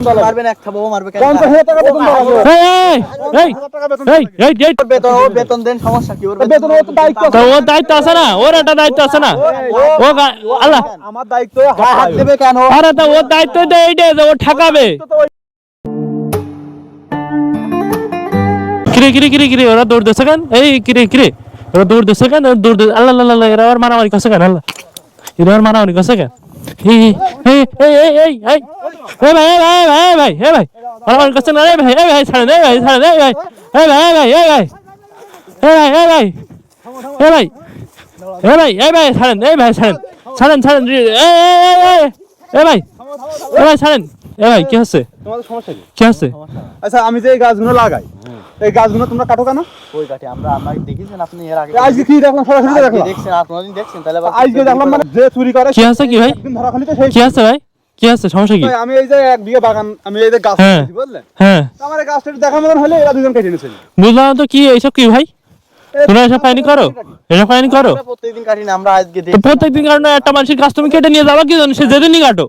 মারবেন এক থাবো মারবে কেন 50,000 টাকা বেতন দাও বেতন দেন সমস্যা কি ওর বেতন ও তো দায়িত্ব আছে ওর দায়িত্ব আছে না ওর একটা দায়িত্ব আছে না ও আল্লাহ আমার দায়িত্ব হাত দেবে কেন আরে তো ওর দায়িত্ব তো এইটাই যে ও ঠকাবে কিরে কিরে কিরে কিরে ওরা দৌড় দিচ্ছে কেন এই কিরে কিরে ওরা দৌড় দিচ্ছে কেন দৌড় দিচ্ছে আল্লাহ আল্লাহ আল্লাহ এরা আর মারামারি করছে কেন আল্লাহ এরা আর মারামারি করছে কেন এই এই এই এই এই এই ভাই ভাই ভাই ভাই হে ভাই মারামারি করছে না রে ভাই এই ভাই ছাড়েন এই ভাই ছাড়েন এই ভাই এই ভাই এই ভাই এই ভাই এই ভাই এই ভাই এই ভাই এই ভাই ছাড়েন এই ভাই ছাড়েন ছাড়েন ছাড়েন এই এই এই ভাই এই ভাই ছাড়েন এই ভাই কি হচ্ছে তোমাদের সমস্যা কি কি হচ্ছে আচ্ছা আমি যে এই গাছগুলো লাগাই এই গাছগুলো তোমরা কাটো কেন ওই কাঠি আমরা দেখেছেন আপনি এর আগে আজকে কি দেখলাম সরাসরি দেখলাম দেখছেন আপনারা দেখছেন তাহলে আজকে দেখলাম মানে যে চুরি করে কি আছে কি ভাই একদিন ধরা খালি তো সেই কি আছে ভাই কি আছে সমস্যা কি আমি এই যে 1 বিঘা বাগান আমি এই যে গাছ হ্যাঁ। লাগাইছি বুঝলেন হ্যাঁ আমার এই গাছটা একটু দেখার মতন হলে এরা দুজন কেটে নিয়েছে বুঝলাম না তো কি এইসব কি ভাই তোমরা এসব পাইনি করো এসব পাইনি করো আমরা প্রত্যেকদিন কাটি না আমরা আজকে তো দেখি প্রত্যেকদিন কারণে একটা মানুষের গাছ তুমি কেটে নিয়ে যাবা কি জানো সে যেদিনই কাটো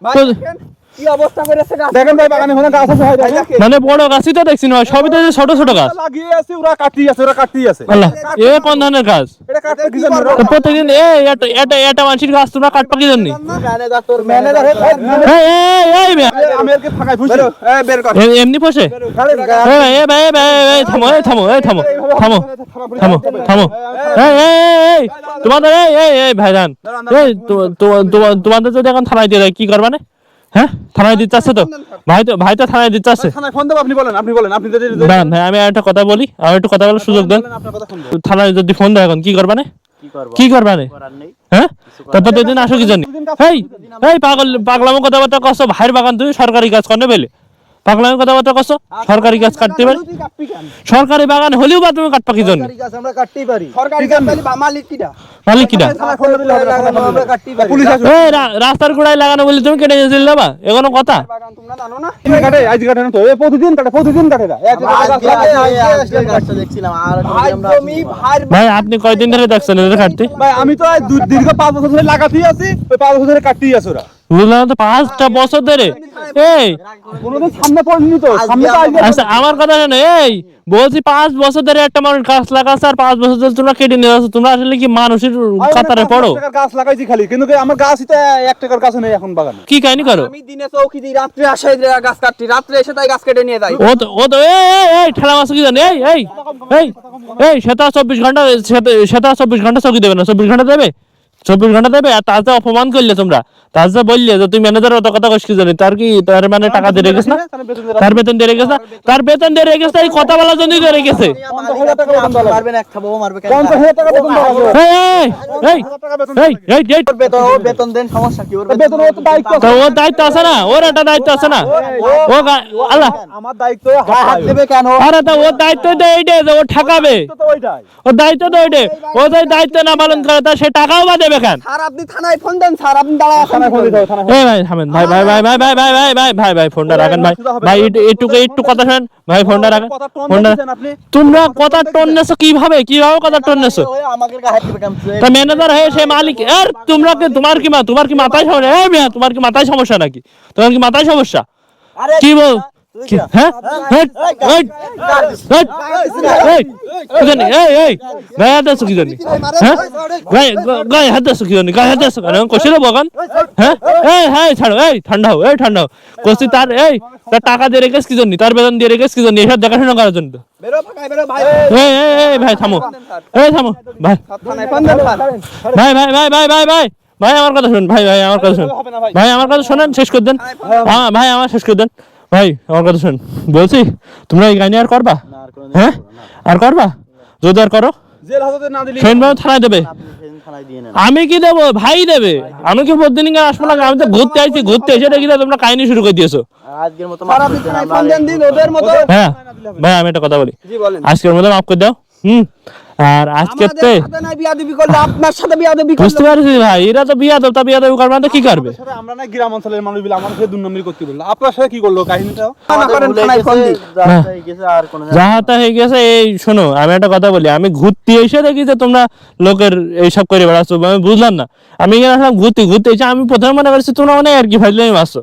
ভাই তো- দেখেন, কি অবস্থা করেছে গাছ দেখেন ভাই বাগানে কোনো গাছ আছে ভাই দেখেন মানে বড় গাছই তো দেখছি না সবই তো যে ছোট ছোট গাছ লাগিয়ে আছে ওরা কাটিয়ে আছে ওরা কাটিয়ে আছে আল্লাহ এ কোন ধরনের গাছ এটা কাটতে কি জানো তো প্রত্যেকদিন এটা মানুষের গাছ তোমরা কাটবা কি জন্য ম্যানেজার তোর ম্যানেজার আমি এরকে ফাঁকাই ফুসি এই বের কর এমনি ফসে থামো থামো থামো থামো থামো থামো তোমাদের ভাইজান তোমাদের যদি এখন থানায় দিয়ে দেয় কি করবা না হ্যাঁ থানায় দিতে আসছে তো ভাই তো থানায় দিতে আসছে থানায় ফোন দেব আপনি বলেন আপনি যদি দাঁড়ান ভাই আমি একটা কথা বলি আমি একটু কথা বলার সুযোগ দেন আপনার কথা ফোন দেব থানায় যদি ফোন দেয় এখন কি করবা না কি করব কি করবা না করার নেই হ্যাঁ তারপর দিন আসো কি জানি এই পাগলামো কথাবার্তা করছো ভাইয়ের বাগান তুমি সরকারি গাছ করনে পেলে পাগলামো কথাবার্তা করছো সরকারি গাছ কাটতে পারি সরকারি বাগান হলেও বা তুমি কাটপা কি জন্য সরকারি গাছ আমরা কাটতেই পারি সরকারি গাছ তাহলে মালিক কিটা মালিক কিনা থানায় ফোন দিলে হবে না, আমরা কাটতেই পারি পুলিশ আসবে এই রাস্তার গোড়ায় লাগানো বলে তুমি কেটে নিয়ে চলে যাবা এখনো কথা বাগান তোমরা জানো না কি কাটে আজ কাটে না তো এই প্রতিদিন কাটে না আজকে গাছটা দেখছিলাম আর আমরা জমি ভাই আপনি কয়দিন ধরে দেখছেন এদের কাটতে ভাই আমি তো দীর্ঘ 5 বছর ধরে লাগাতেই আছি ওই 5 বছর ধরে কাটতেই আছি ওরা বুঝলাম তো 5টা বছর ধরে এই কোনোদিন সামনে পড়েনি তো সামনে তো আজকে আচ্ছা আমার কথা শোনো এই বলছি 5 বছর ধরে একটা মানুষ গাছ লাগাচ্ছে আর 5 বছর ধরে তোমরা কেটে নিয়ে যাচ্ছ তোমরা আসলে কি মানুষের কাতারে পড়ো গাছ লাগাইছি খালি কিন্তু আমার গাছই তো 1 টাকার গাছ নেই এখন বাগানে কি কাহিনী করো আমি দিনে চৌকি দিই রাত্রে আসে গাছ কাটছি রাত্রে এসে তাই গাছ কেটে নিয়ে যাই ও তো এই ঠেলা মাছ কি জানে এই সেটা 24 ঘন্টা সেটা 24 ঘন্টা চৌকি দেবে না 24 ঘন্টা দেবে 24 ঘন্টা দেবে আর তাজা অপমান করলে তোমরা তাজা বললে যে তুমি ম্যানেজার অত কথা কইছ কি জানি তার মানে টাকা দিয়ে রেখেছ না তার বেতন দিয়ে রেখেছ না তার বেতন দিয়ে রেখেছ এই কথা বলার জন্যই দিয়ে রেখেছে মারবেন এক থাবো মারবে কেন 50,000 টাকা বেতন দাও বেতন দেন সমস্যা কি ওর বেতন ও তো দায়িত্ব আছে তো ওর দায়িত্ব আছে না ওর একটা দায়িত্ব আছে না ও আল্লাহ আমার দায়িত্ব হাত দেবে কেন আরে তো ওর দায়িত্ব তো এইটাই যে ও ঠকাবে তো ওইটাই ওর দায়িত্ব তো ওইটাই ও যদি দায়িত্ব না পালন করে তা সে টাকাও বা দেবে কেন স্যার আপনি থানায় ফোন দেন স্যার আপনি দাঁড়ায় থানায় ফোন দিতে হবে থানায় এই ভাই থামেন ভাই ফোনটা রাখেন ভাই একটু কথা শুনেন ভাই ফোনটা রাখেন ফোনটা আপনি তোমরা কথা টোন নেছো কিভাবে কথা টোন নেছো আমাকে হাত দেবে কেন তা ম্যানেজার হয়ে সে মালিক আর তোমার কি মাথায় সমস্যা এই মিয়া তোমার কি মাথায় সমস্যা নাকি তোমার কি মাথায় সমস্যা আরে কি বল হ্যাঁ ভাই হাত আছো কি জানি হ্যাঁ গায়ে হাত আছো কি জানি গায়ে হাত আছো কেন কষে বগান হ্যাঁ ছাড়ো ঠান্ডা হও কষি তার টাকা দিয়ে রেখেছ কি জন্য তার বেতন দিয়ে রেখেছ কি জন্য এসব দেখাশোনা করার জন্য বেরো ফাঁকায় বেরো ভাই ভাই থামো ভাই থানায় ফোন দেন স্যার ভাই আমার কথা শুনুন ভাই আমার কথা শোনেন শেষ করে দেন ভাই আমার শেষ করে দেন ভাই আমার কথা শুন বলছি তোমরা এই গাইনি আর করবা হ্যাঁ আর করবা যদি আর করো জেল হাজতে না দিলে সেনবাবু থানায় দেবে থানায় দিয়ে নেন আমি কি দেবো ভাই দেবে আমি কি প্রতিদিন আসবো না আমি তো ঘুরতে এসে দেখি তোমরা কাহিনী শুরু করে দিয়েছো আজকের মতো স্যার আপনি থানায় ফোন দেন দিন ওদের মতো হ্যাঁ ভাই আমি একটা কথা বলি জি বলেন আজকের মতো মাফ করে দাও আর আজকে আমাদের সাথে নাই বিয়াদবি করলে আপনার সাথে বিয়াদবি করলে বুঝতে পারছি ভাই এরা তো বিয়াদব করবে না তো কি করবে আমরা না গ্রাম অঞ্চলের মানুষ বিলা আমার সাথে দুর্নামি করতে বললো আপনার সাথে কি করলো কাহিনীটা না করেন থানায় ফোন দিন রাস্তায় গেছে আর কোন যাহাতা হয়ে গেছে এই শোনো আমি একটা কথা বলি আমি ঘুরতে এসে দেখি যে তোমরা লোকের এইসব করে বেড়াচ্ছো আমি বুঝলাম না আমি এখানে আসলাম ঘুরতে এসে আমি প্রথমে মনে করছি তোমরা মানে আর কি ফাইজলামি মারছো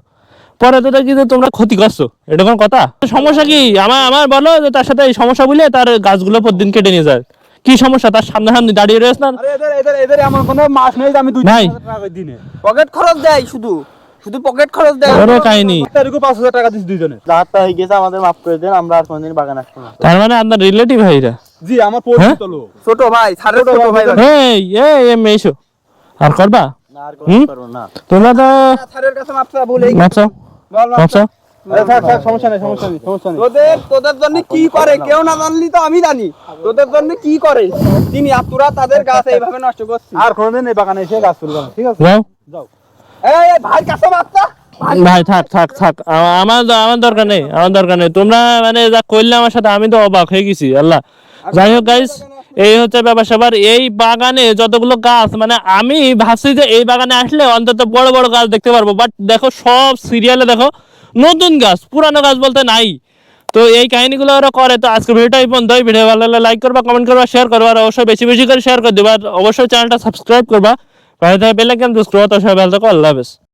পরে তো দেখি যে তোমরা ক্ষতি করছো, এটা কোন কথা? সমস্যা কি? আমার বলো যে তার সাথে এই সমস্যা বলে তার গাছগুলো প্রতিদিন কেটে নিয়ে যায়। কি সমস্যা? তার সামনে সামনে দাঁড়িয়ে রয়েছে না? আরে এদের এমন কোনো মাস নেই যে আমি 2 ভাই। টাকা করে দিনে পকেট খরচ দেয়, শুধু শুধু পকেট খরচ দেয়। ওরও কাহিনী। তারিখও 5000 টাকা দিছি দুইজনে। যাহারটা হয়ে গেছে আমাদের মাফ করে দেন, আমরা আর কোনদিন বাগান আসবো না। তার মানে আপনার রিলেটিভ ভাইরা? জি আমার পরিচিত লোক। ছোট ভাই, স্যারের ছোট ভাই। এই এমনি এসো, আর করবা? না আর করতে পারবো না। তোমরা তো স্যারের কাছে মাপসা বলে মাপসাও বল মাপসাও। আরে থাক সমস্যা নেই সমস্যা নেই সমস্যা নেই। তোদের জন্য কি করে কেউ না জানলি তো আমি জানি। তোদের জন্য কি করে তিনি, আর তোরা তাদের গাছ এইভাবে নষ্ট করছিস। আর কোনদিন এই বাগানে এসে গাছ তুলবো না, ঠিক আছে? যাও যাও। এই ভাই কাছে মাপসা। ভাই, থাক আমার দরকার নেই, আমার দরকার নেই। তোমরা মানে যা করলে আমার সাথে, আমি তো অবাক হয়ে গেছি। আল্লাহ, যাই হোক গাইস, এই হচ্ছে ব্যাপার স্যাপার। এই বাগানে যতগুলো গাছ, মানে আমি ভাবছি যে এই বাগানে আসলে অন্তত বড় বড় গাছ দেখতে পারবো, বাট দেখো সব সিরিয়ালে দেখো নতুন গাছ, পুরানো গাছ বলতে নাই। তো এই কাহিনীগুলো ওরা করে। তো আজকে ভিডিওটা এই পর্যন্ত। ভিডিও ভালো লাগলে লাইক করবা, কমেন্ট করবা, শেয়ার করবা, আর অবশ্যই বেশি বেশি করে শেয়ার করে দিবা। আর অবশ্যই চ্যানেলটা সাবস্ক্রাইব করবা, বেল আইকন প্রেস করবা। তো সবাই ভালো থাকো, আল্লাহ হাফেজ।